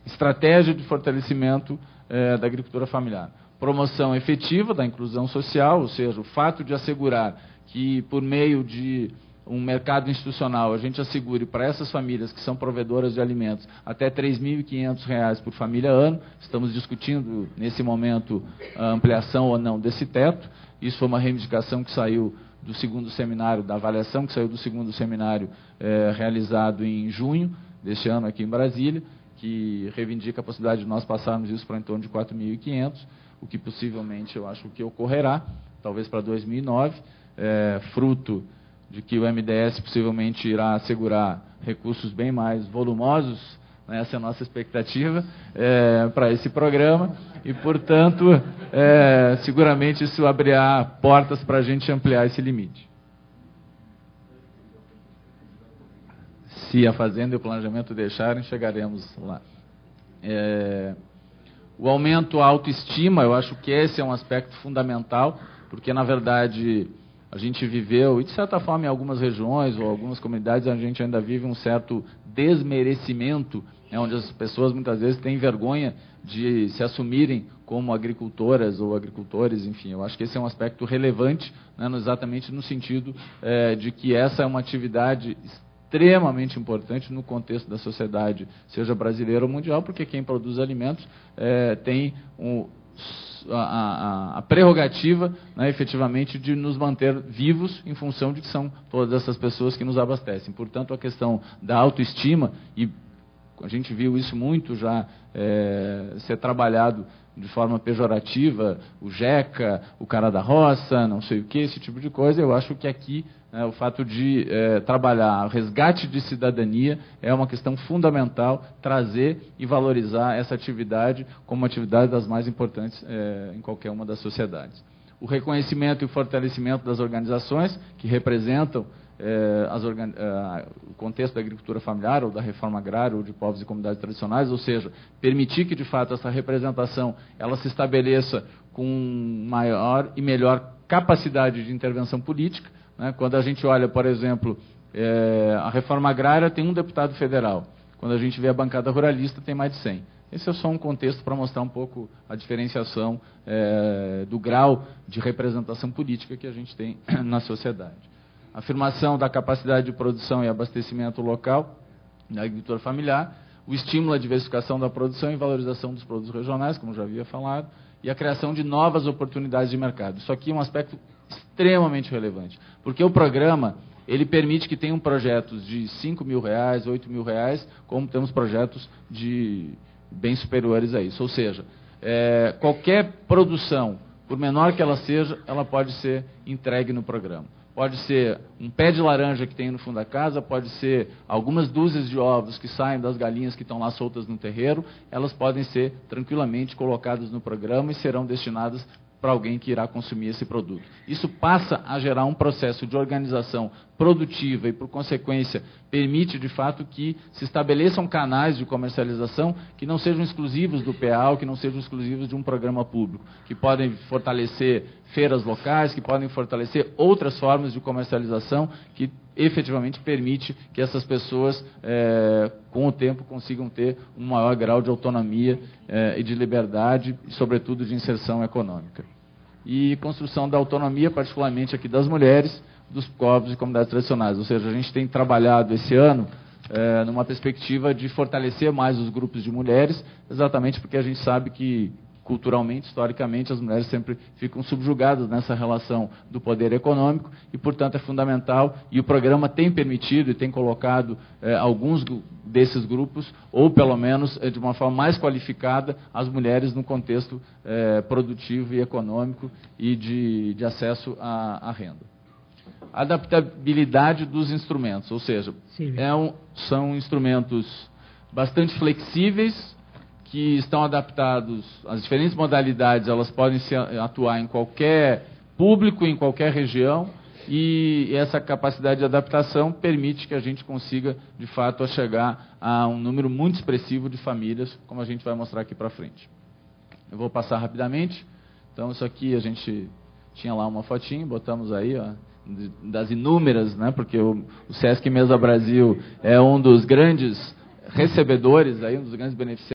estratégia de fortalecimento da agricultura familiar. Promoção efetiva da inclusão social, ou seja, o fato de assegurar que, por meio de um mercado institucional, a gente assegure para essas famílias que são provedoras de alimentos até R$ 3.500 por família ano. Estamos discutindo, nesse momento, a ampliação ou não desse teto. Isso foi uma reivindicação que saiu do segundo seminário, da avaliação que saiu do segundo seminário realizado em junho deste ano aqui em Brasília, que reivindica a possibilidade de nós passarmos isso para em torno de 4.500, o que possivelmente eu acho que ocorrerá, talvez para 2009, fruto de que o MDS possivelmente irá assegurar recursos bem mais volumosos, né, essa é a nossa expectativa para esse programa, e, portanto, seguramente isso abrirá portas para a gente ampliar esse limite. Se a Fazenda e o Planejamento deixarem, chegaremos lá. O aumento à autoestima, eu acho que esse é um aspecto fundamental, porque, na verdade, a gente viveu, e de certa forma em algumas regiões ou algumas comunidades, a gente ainda vive um certo desmerecimento, onde as pessoas muitas vezes têm vergonha de se assumirem como agricultoras ou agricultores, enfim. Eu acho que esse é um aspecto relevante, né, exatamente no sentido de que essa é uma atividade extremamente importante no contexto da sociedade, seja brasileira ou mundial, porque quem produz alimentos tem a prerrogativa, né, efetivamente, de nos manter vivos em função de que são todas essas pessoas que nos abastecem. Portanto, a questão da autoestima, e a gente viu isso muito já ser trabalhado de forma pejorativa, o jeca, o cara da roça, não sei o que, esse tipo de coisa. Eu acho que aqui o fato de trabalhar o resgate de cidadania é uma questão fundamental, trazer e valorizar essa atividade como uma atividade das mais importantes em qualquer uma das sociedades. O reconhecimento e o fortalecimento das organizações que representam o contexto da agricultura familiar ou da reforma agrária ou de povos e comunidades tradicionais, ou seja, permitir que de fato essa representação ela se estabeleça com maior e melhor capacidade de intervenção política, né? Quando a gente olha, por exemplo, a reforma agrária tem um deputado federal, quando a gente vê a bancada ruralista tem mais de 100. Esse é só um contexto para mostrar um pouco a diferenciação do grau de representação política que a gente tem na sociedade. Afirmação da capacidade de produção e abastecimento local da agricultura familiar, o estímulo à diversificação da produção e valorização dos produtos regionais, como já havia falado, e a criação de novas oportunidades de mercado. Isso aqui é um aspecto extremamente relevante, porque o programa ele permite que tenham projetos de R$ 5.000, R$ 8.000, como temos projetos de bem superiores a isso. Ou seja, qualquer produção, por menor que ela seja, ela pode ser entregue no programa. Pode ser um pé de laranja que tem no fundo da casa, pode ser algumas dúzias de ovos que saem das galinhas que estão lá soltas no terreiro, elas podem ser tranquilamente colocadas no programa e serão destinadas para alguém que irá consumir esse produto. Isso passa a gerar um processo de organização produtiva e, por consequência, permite, de fato, que se estabeleçam canais de comercialização que não sejam exclusivos do PA, que não sejam exclusivos de um programa público, que podem fortalecer feiras locais, que podem fortalecer outras formas de comercialização que efetivamente permite que essas pessoas, com o tempo, consigam ter um maior grau de autonomia e de liberdade, e, sobretudo, de inserção econômica. E construção da autonomia, particularmente aqui das mulheres, dos povos e comunidades tradicionais. Ou seja, a gente tem trabalhado esse ano numa perspectiva de fortalecer mais os grupos de mulheres, exatamente porque a gente sabe que, culturalmente, historicamente, as mulheres sempre ficam subjugadas nessa relação do poder econômico e, portanto, é fundamental, e o programa tem permitido e tem colocado alguns desses grupos, ou pelo menos de uma forma mais qualificada, as mulheres no contexto produtivo e econômico e de acesso à renda. Adaptabilidade dos instrumentos, ou seja, são instrumentos bastante flexíveis, que estão adaptados às diferentes modalidades, elas podem atuar em qualquer público, em qualquer região, e essa capacidade de adaptação permite que a gente consiga, de fato, chegar a um número muito expressivo de famílias, como a gente vai mostrar aqui para frente. Eu vou passar rapidamente. Então, isso aqui a gente tinha lá uma fotinha, botamos aí, ó, das inúmeras, né, porque o Sesc Mesa Brasil é um dos grandes recebedores, aí, um dos grandes beneficiários